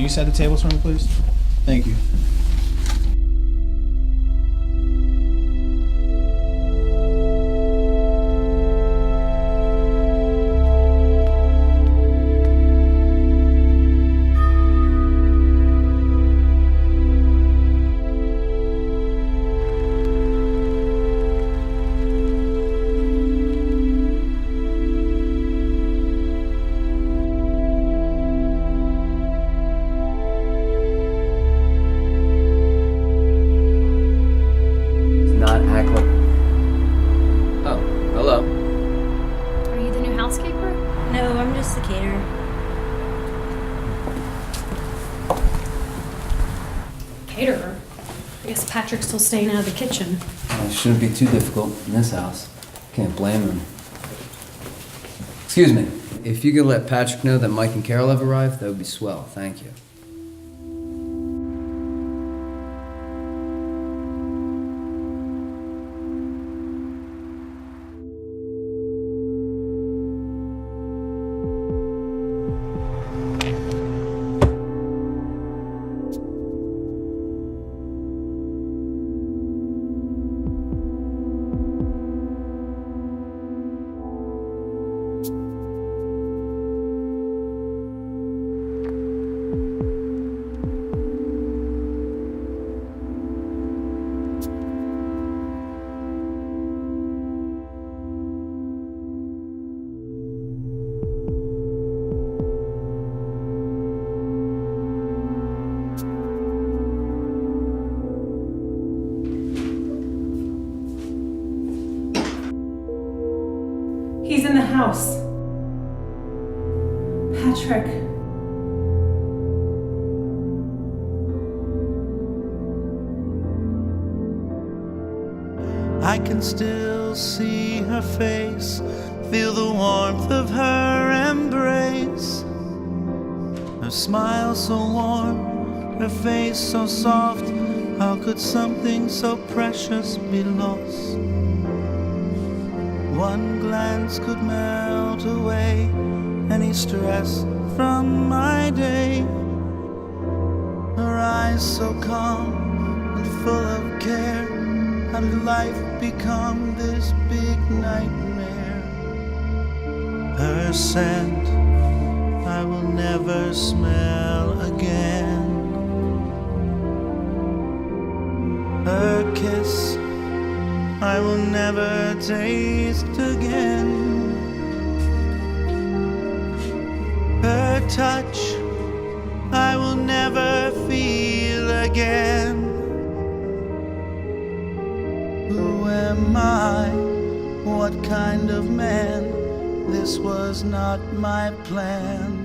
you set the tables for me, please? Thank you. Oh, hello. Are you the new housekeeper? No, I'm just the caterer. Caterer? I guess Patrick's still staying out of the kitchen. It shouldn't be too difficult in this house. Can't blame him. Excuse me. If you could let Patrick know that Mike and Carol have arrived, that would be swell. Thank you. He's in the house. Patrick. I can still see her face, feel the warmth of her embrace. Her smile so warm, her face so soft. How could something so precious be lost? One glance could melt away any stress from my day. Her eyes so calm and full of care. How did life become this big nightmare? Her scent I will never smell again. Her kiss I will never taste again. Her touch I will never feel again. Who am I? What kind of man? This was not my plan.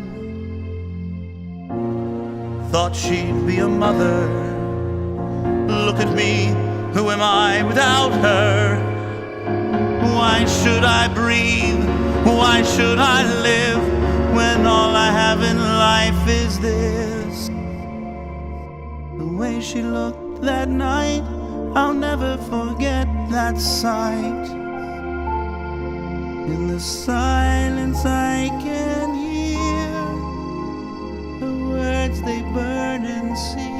Thought she'd be a mother. Look at me. Who am I without her? Why should I breathe? Why should I live when all I have in life is this? The way she looked that night, I'll never forget that sight. In the silence I can hear the words they burn and sear.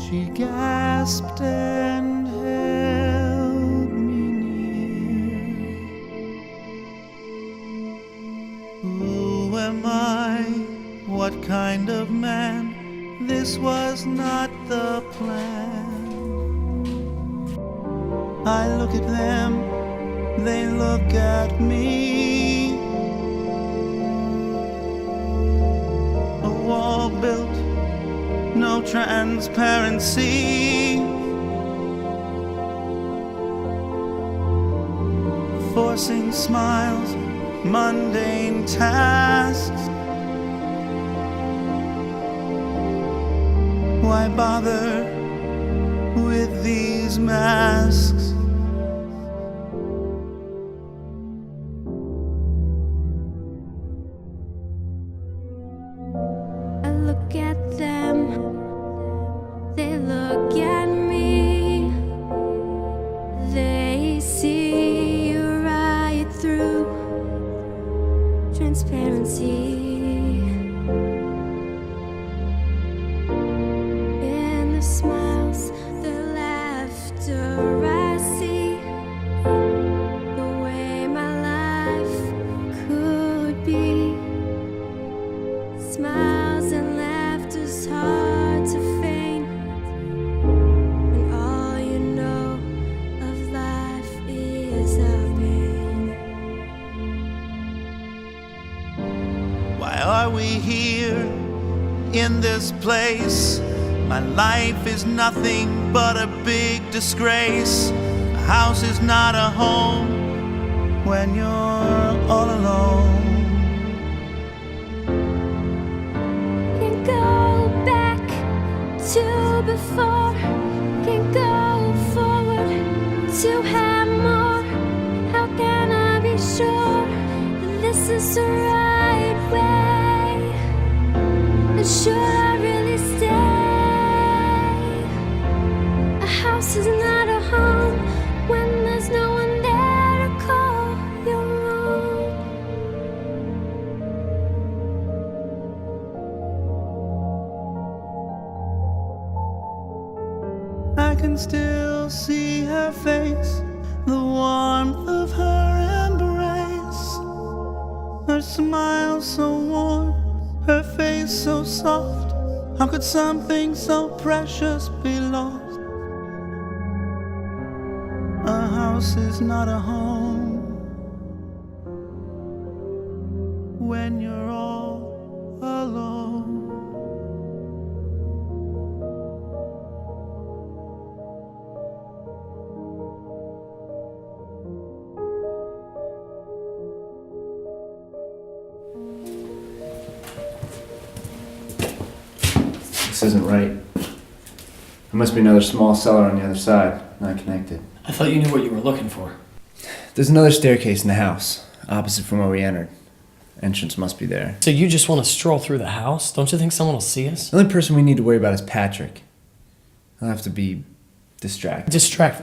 She gasped and held me near. Who am I? What kind of man? This was not the plan. I look at them, they look at me. A wall built, no transparency. Forcing smiles, mundane tasks. Why bother with these masks? I look at them, they look at me. They see you right through transparency. in this place. My life is nothing but a big disgrace. A house is not a home when you're all alone. Can't go back to before. Can't go forward to have more. How can I be sure that this is the right way? And should I really stay? A house is not a home when there's no one there to call your own. I can still see her face, the warmth of her embrace, her smile so warm, her face so soft. How could something so precious be lost? A house is not a home when you're all alone. This isn't right. There must be another small cellar on the other side, not connected. I thought you knew what you were looking for. There's another staircase in the house, opposite from where we entered. Entrance must be there. So you just want to stroll through the house? Don't you think someone will see us? The only person we need to worry about is Patrick. He'll have to be distracted.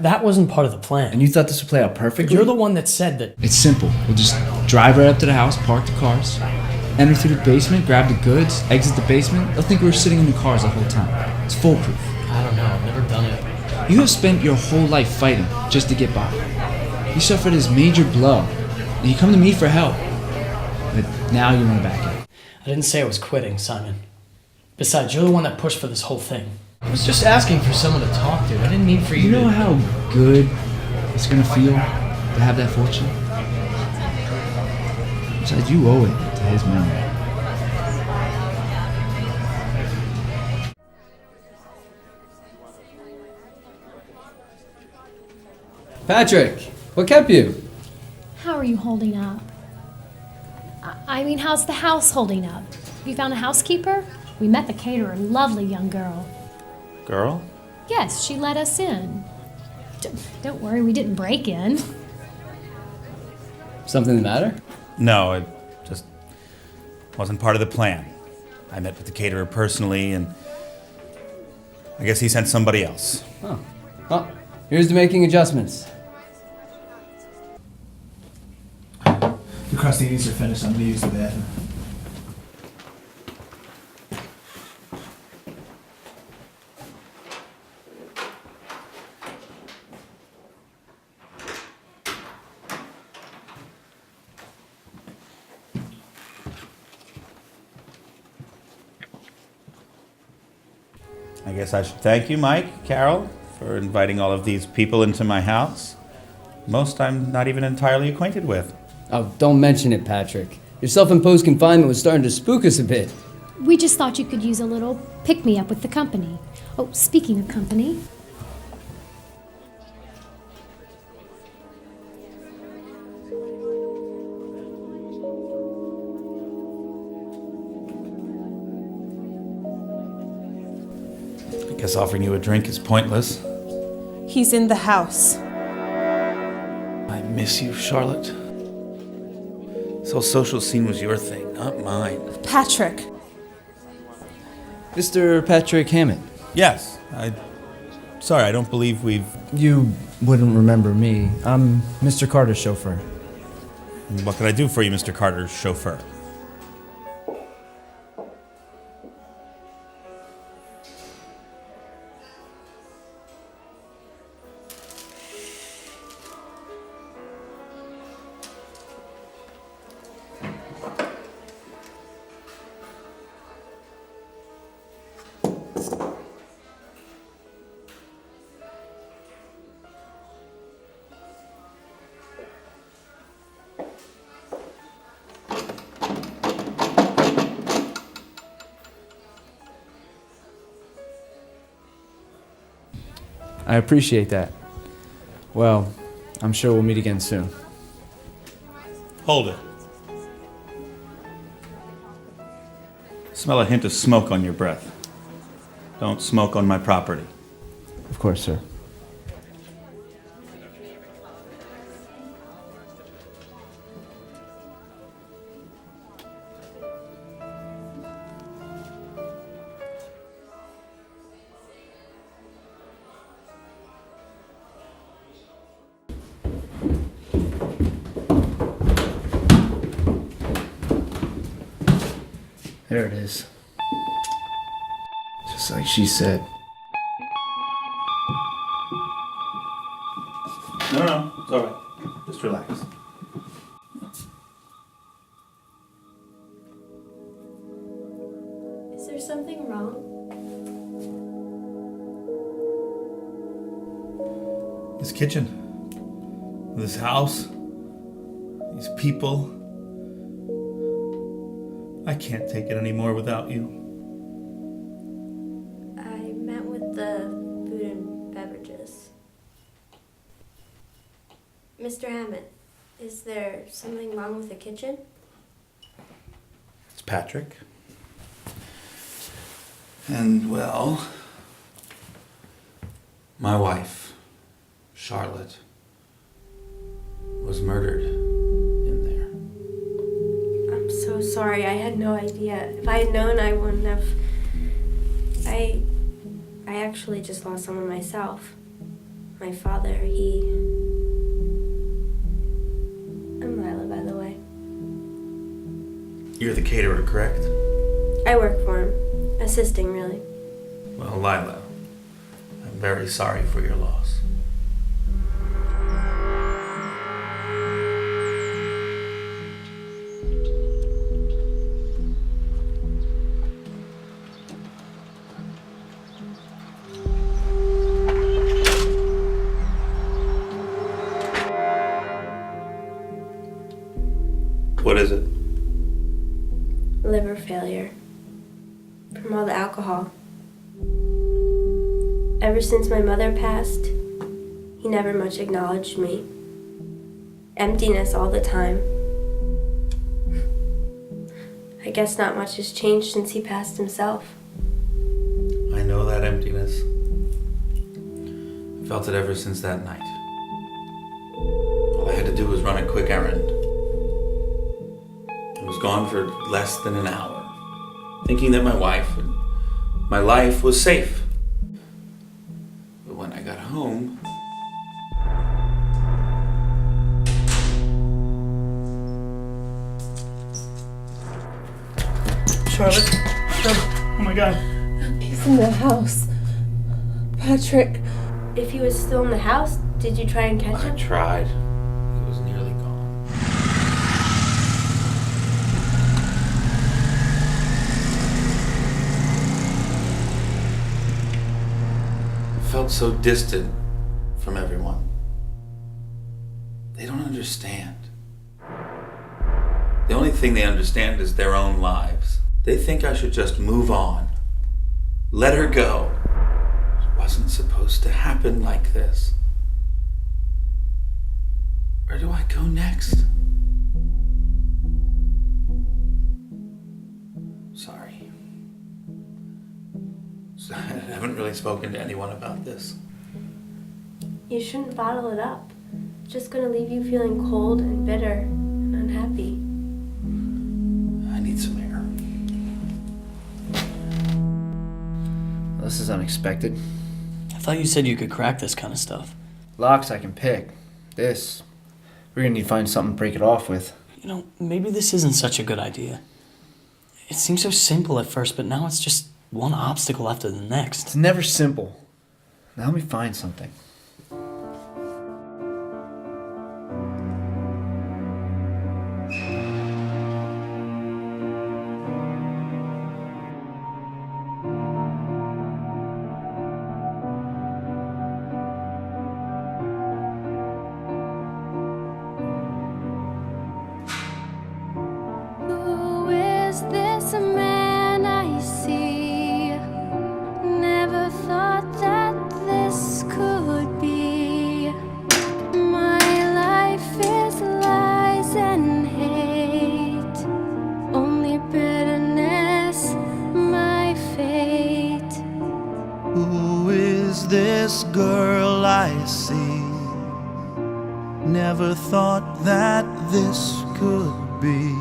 That wasn't part of the plan. And you thought this would play out perfectly? You're the one that said that. It's simple. We'll just drive right up to the house, park the cars, enter through the basement, grab the goods, exit the basement. They'll think we were sitting in the cars the whole time. It's foolproof. I don't know. I've never done it. You have spent your whole life fighting just to get by. You suffered this major blow, and you come to me for help. But now you want to back out. I didn't say I was quitting, Simon. Besides, you're the one that pushed for this whole thing. I was just asking for someone to talk to. I didn't need for you You know to... how good it's gonna feel to have that fortune? Besides, you owe it to his memory. Patrick, what kept you? How are you holding up? I mean, how's the house holding up? You found a housekeeper? We met the caterer, lovely young girl. Girl? Yes, she let us in. Don't worry, we didn't break in. Something the matter? No, it just wasn't part of the plan. I met with the caterer personally, and I guess he sent somebody else. Oh. Well, here's to making adjustments. The crustaceans are finished. I'm gonna use the bathroom. I guess I should thank you, Mike, Carol, for inviting all of these people into my house. Most I'm not even entirely acquainted with. Oh, don't mention it, Patrick. Your self-imposed confinement was starting to spook us a bit. We just thought you could use a little pick-me-up with the company. Oh, speaking of company, I guess offering you a drink is pointless. He's in the house. I miss you, Charlotte. This whole social scene was your thing, not mine. Patrick. Mr. Patrick Hammett. Yes, sorry, I don't believe we've... You wouldn't remember me. I'm Mr. Carter's chauffeur. What can I do for you, Mr. Carter's chauffeur? I appreciate that. Well, I'm sure we'll meet again soon. Hold it. Smell a hint of smoke on your breath. Don't smoke on my property. Of course, sir. There it is. Just like she said. No, it's all right. Just relax. Is there something wrong? This kitchen, this house, these people. I can't take it anymore without you. I met with the food and beverages. Mr. Hammond, is there something wrong with the kitchen? It's Patrick. And, well, my wife, Charlotte, was murdered in there. I'm so sorry, I had no idea. If I had known, I wouldn't have... I actually just lost someone myself. My father, I'm Lila, by the way. You're the caterer, correct? I work for him. Assisting, really. Well, Lila, I'm very sorry for your loss. What is it? Liver failure. From all the alcohol. Ever since my mother passed, he never much acknowledged me. Emptiness all the time. I guess not much has changed since he passed himself. I know that emptiness. I felt it ever since that night. All I had to do was run a quick errand. I was gone for less than an hour, thinking that my wife and my life was safe. But when I got home, Charlotte, oh my God. He's in the house. Patrick. If he was still in the house, did you try and catch I him? tried. He was nearly gone. I felt so distant from everyone. They don't understand. The only thing they understand is their own lives. They think I should just move on. Let her go. It wasn't supposed to happen like this. Where do I go next? Sorry. I haven't really spoken to anyone about this. You shouldn't bottle it up. It's just gonna leave you feeling cold and bitter and unhappy. I need some air. This is unexpected. I thought you said you could crack this kind of stuff. Locks I can pick. This, we're gonna need to find something to break it off with. You know, maybe this isn't such a good idea. It seems so simple at first, but now it's just one obstacle after the next. It's never simple. Now let me find something. Who is this man I see? Never thought that this could I see. Never thought that this could be.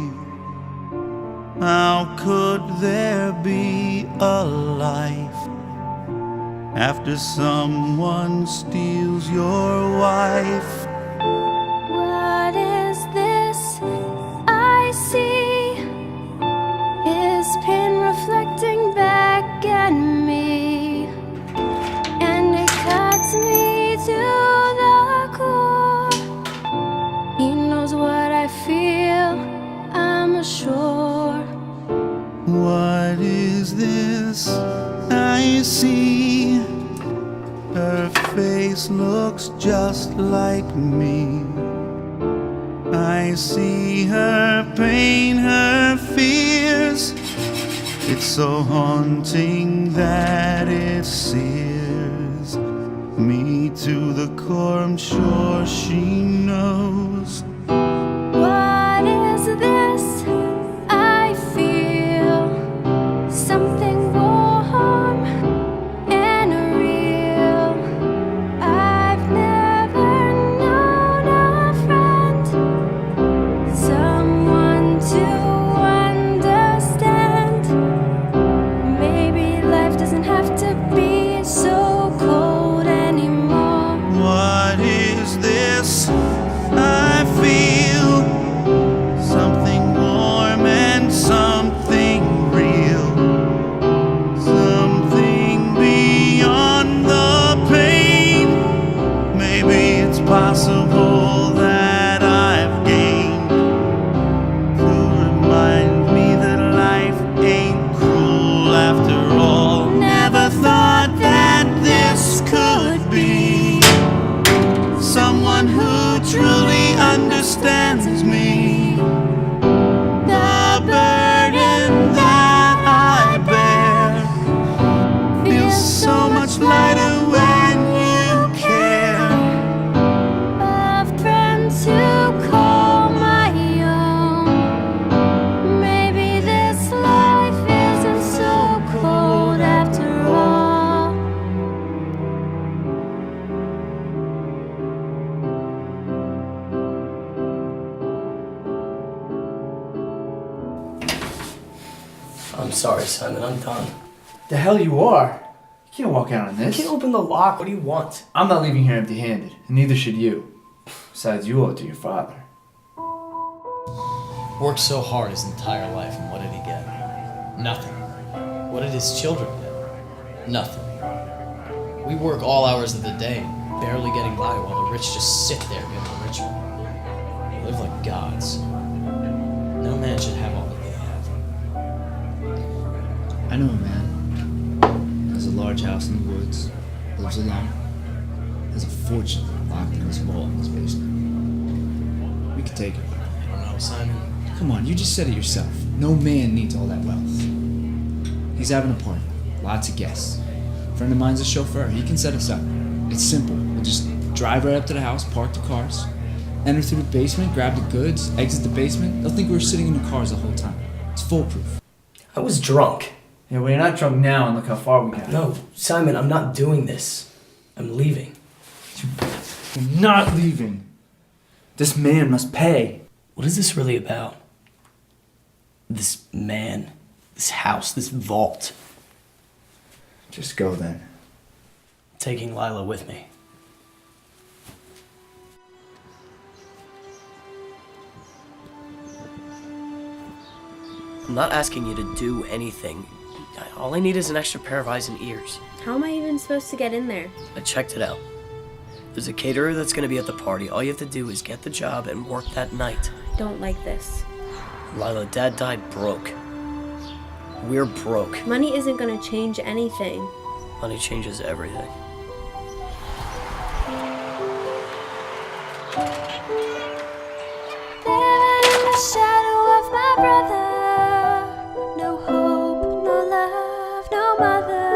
How could there be a life after someone steals your wife? What is this I see? His pain reflecting back at me, and it cuts me to the core. He knows what I feel, I'm sure. What is this I see? Her face looks just like me. I see her pain, her fears. It's so haunting that it sears me to the core. I'm sure she knows. What is this I feel? Something warm and real. I've never known a friend, someone to understand. Maybe life doesn't have to be so cold anymore. What is this I feel? Something warm and something real. Something beyond the pain. Maybe it's possible that I've gained to remind me that life ain't cruel after all. Never thought that this could be someone who truly understands me. The burden that I bear feels so much lighter when you care. Of friends who call my own. Maybe this life isn't so cold after all. I'm sorry, Simon. I'm done. The hell you are? You can't walk out on I this. can't open the lock. What do you want? I'm not leaving here empty-handed, and neither should you. Besides, you owe it to your father. Worked so hard his entire life, and what did he get? Nothing. What did his children get? Nothing. We work all hours of the day, barely getting by, while the rich just sit there getting richer. We live like gods. No man should have all that they have. I know a man. Has a large house in the woods, lives alone, has a fortune locked in his vault in his basement. We could take it. I don't know, Simon. Come on, you just said it yourself. No man needs all that wealth. He's having a party, lots of guests. A friend of mine's a chauffeur, he can set us up. It's simple. We'll just drive right up to the house, park the cars, enter through the basement, grab the goods, exit the basement. They'll think we were sitting in the cars the whole time. It's foolproof. I was drunk. Yeah, well, you're not drunk now, and look how far we got. No, Simon, I'm not doing this. I'm leaving. You're not leaving. This man must pay. What is this really about? This man, this house, this vault. Just go then. Taking Lila with me. I'm not asking you to do anything. All I need is an extra pair of eyes and ears. How am I even supposed to get in there? I checked it out. There's a caterer that's gonna be at the party. All you have to do is get the job and work that night. I don't like this. Lila, Dad died broke. We're broke. Money isn't gonna change anything. Money changes everything. Living in the shadow of my brother. No hope, no love, no mother.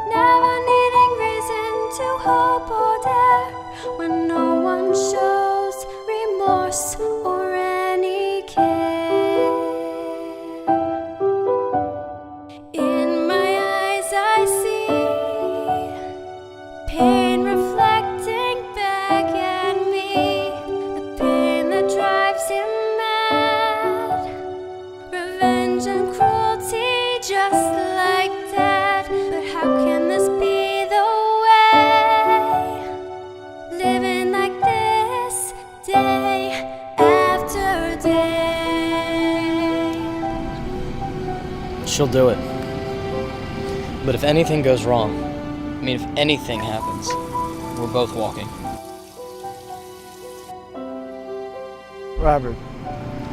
Never needing reason to hope or dare. When no one shows remorse or any care. In my eyes I see pain she'll do it. But if anything goes wrong, if anything happens, we're both walking. Robert,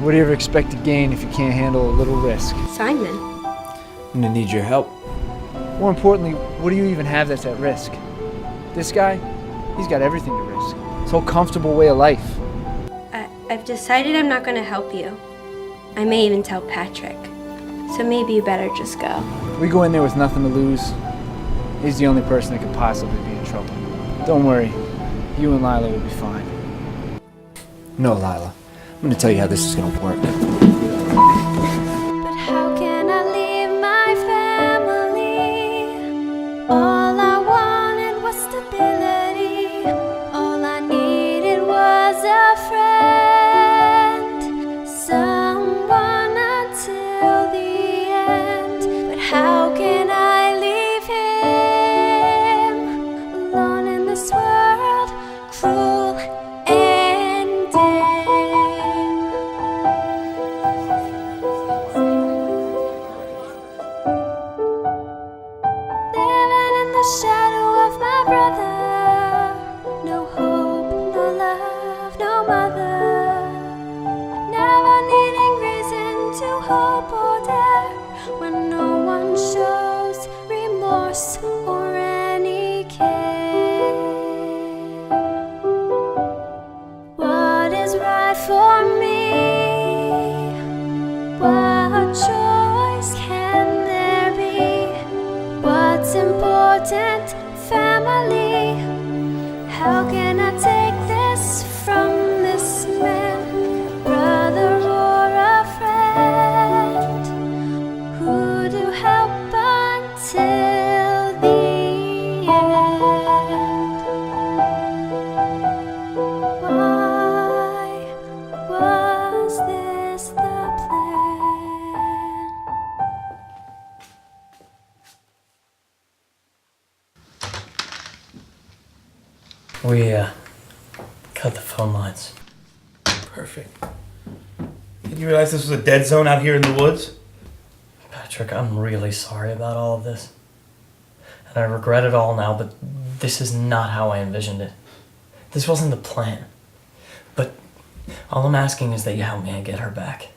what do you ever expect to gain if you can't handle a little risk? Simon. I'm gonna need your help. More importantly, what do you even have that's at risk? This guy, he's got everything to risk. His whole comfortable way of life. I've decided I'm not going to help you. I may even tell Patrick. So maybe you better just go. We go in there with nothing to lose. He's the only person that could possibly be in trouble. Don't worry, you and Lila will be fine. No, Lila, I'm gonna tell you how this is gonna work. But how can I leave my family? All I wanted was stability. All I needed was a friend, someone until the end. But how can I leave him alone in this world, cruel and dim? Living in the shadow of my brother. No hope, no love, no mother. Never needing reason to hope or dare. When no one shows remorse or any care. What is right for me? What choice can there be? What's important? Family. How can I take this from this man? Brother or a friend? Who to help until the end? Why was this the plan? We, cut the phone lines. Perfect. Did you realize this was a dead zone out here in the woods? Patrick, I'm really sorry about all of this. And I regret it all now, but this is not how I envisioned it. This wasn't the plan. But all I'm asking is that you help me get her back.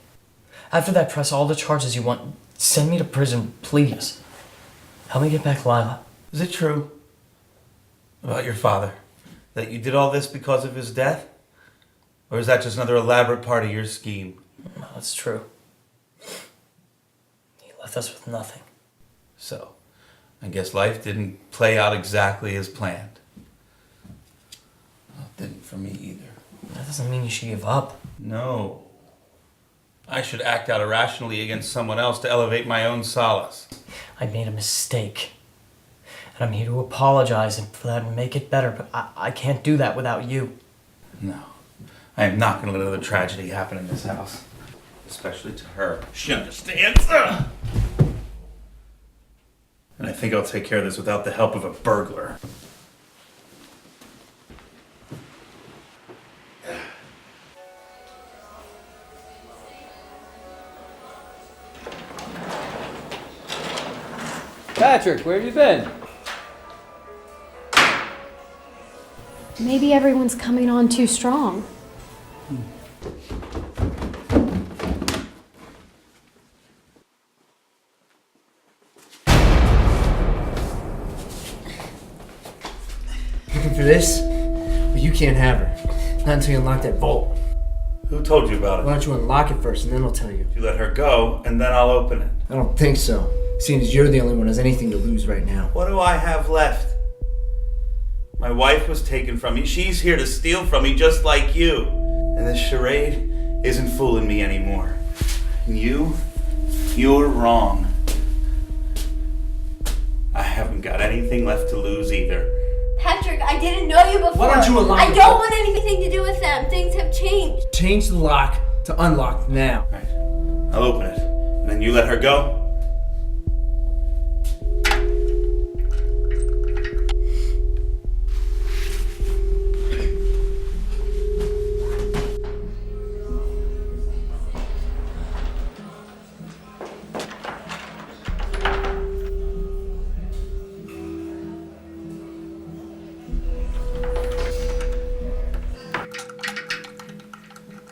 After that, press all the charges you want. Send me to prison, please. Help me get back Lila. Is it true about your father that you did all this because of his death? Or is that just another elaborate part of your scheme? No, it's true. He left us with nothing. So, I guess life didn't play out exactly as planned. Well, it didn't for me either. That doesn't mean you should give up. No. I should act out irrationally against someone else to elevate my own solace. I made a mistake. And I'm here to apologize for that and make it better, but I can't do that without you. No. I am not going to let another tragedy happen in this house. Especially to her. She understands. Ugh. And I think I'll take care of this without the help of a burglar. Patrick, where have you been? Maybe everyone's coming on too strong. Looking for this? Well, you can't have her. Not until you unlock that vault. Who told you about it? Why don't you unlock it first and then I'll tell you. You let her go, and then I'll open it. I don't think so. Seeing as you're the only one who has anything to lose right now. What do I have left? My wife was taken from me. She's here to steal from me just like you. And this charade isn't fooling me anymore. And you're wrong. I haven't got anything left to lose either. Patrick, I didn't know you before. Why don't you unlock I it? don't want anything to do with them. Things have changed. Change the lock to unlock now. All right, I'll open it. And then you let her go.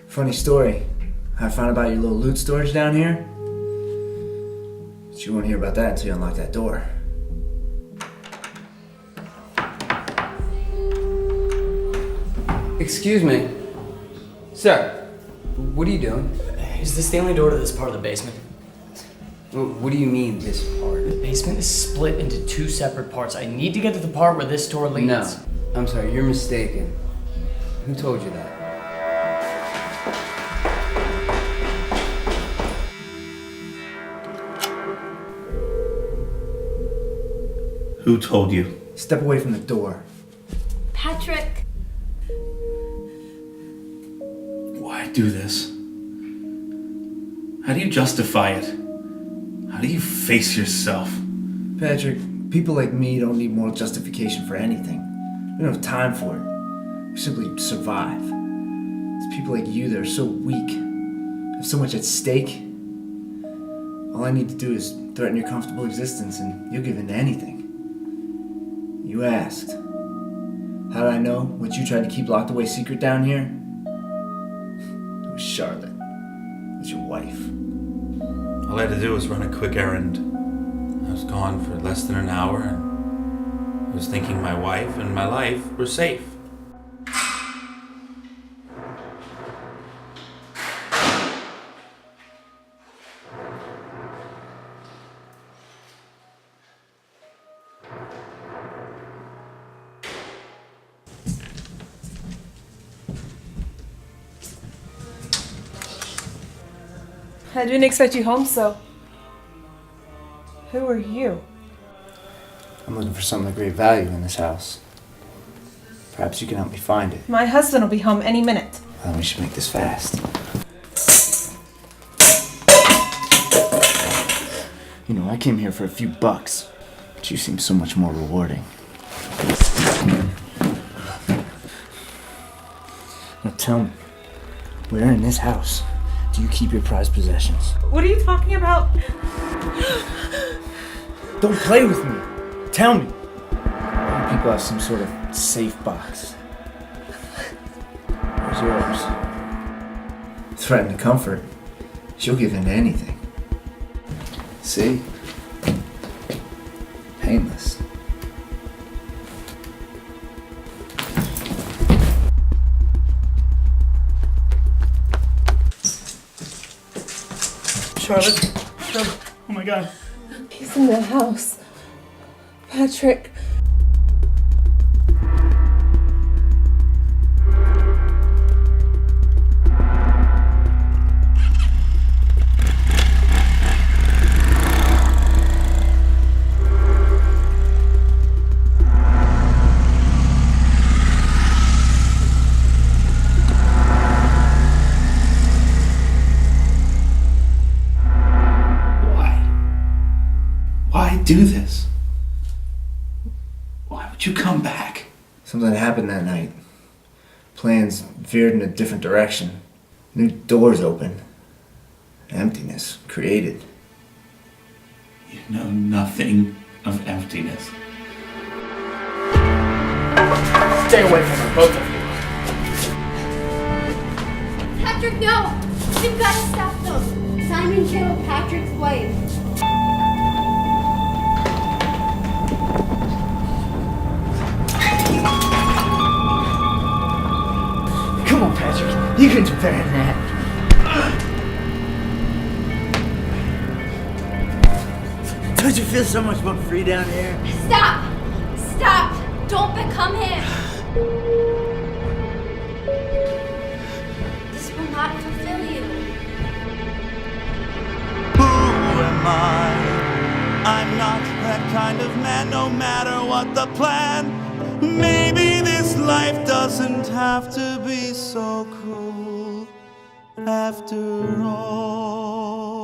Funny story. I found about your little loot storage down here. But you won't hear about that until you unlock that door. Excuse me. Sir, what are you doing? Is this the only door to this part of the basement? What do you mean, this part? The basement is split into two separate parts. I need to get to the part where this door leads. No, I'm sorry, you're mistaken. Who told you that? Who told you? Step away from the door. Patrick. Why do this? How do you justify it? How do you face yourself? Patrick, people like me don't need moral justification for anything. We don't have time for it. We simply survive. It's people like you that are so weak, have so much at stake. All I need to do is threaten your comfortable existence and you'll give in to anything. You asked. How did I know what you tried to keep locked away secret down here? It was Charlotte. It was your wife. All I had to do was run a quick errand. I was gone for less than an hour and I was thinking my wife and my life were safe. I didn't expect you home, so. Who are you? I'm looking for something of great value in this house. Perhaps you can help me find it. My husband will be home any minute. Then we should make this fast. You know, I came here for a few bucks, but you seem so much more rewarding. Now tell me, where in this house do you keep your prized possessions? What are you talking about? Don't play with me. Tell me. You people have some sort of safe box. Where's yours? Threaten to comfort. She'll give in to anything. See? Painless. Charlotte. Oh my god. He's in the house. Patrick. Why do this? Why would you come back? Something happened that night. Plans veered in a different direction. New doors opened. Emptiness created. You know nothing of emptiness. Stay away from her, both of you. Patrick, no! You've got to stop them. Simon killed Patrick's wife. Come on, Patrick. You can do better than that. Don't you feel so much more free down here? Stop! Stop! Don't become him! This will not fulfill you. Who am I? I'm not that kind of man, no matter what the plan. Maybe this life doesn't have to be so cruel after all.